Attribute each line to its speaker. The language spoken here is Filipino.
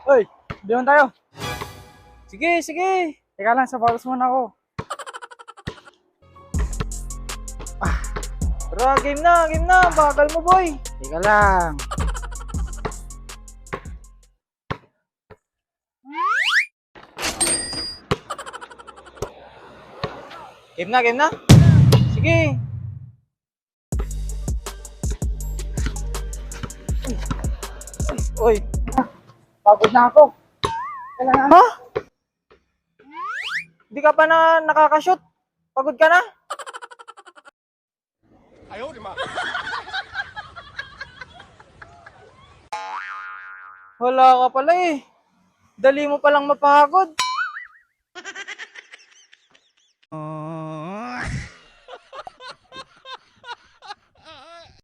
Speaker 1: Hoy, diyan tayo.
Speaker 2: Sige, sige.
Speaker 1: Teka lang, sa paros muna ako.
Speaker 2: Tara, game na, game na. Bagal mo, boy.
Speaker 1: Teka lang.
Speaker 2: Game na, game na. Sige. Uy.
Speaker 1: Pagod na ako. Kailangan.
Speaker 2: Ha? Di ka pa na nakakashoot? Pagod ka na? Wala ka pala eh. Dali mo palang mapagod.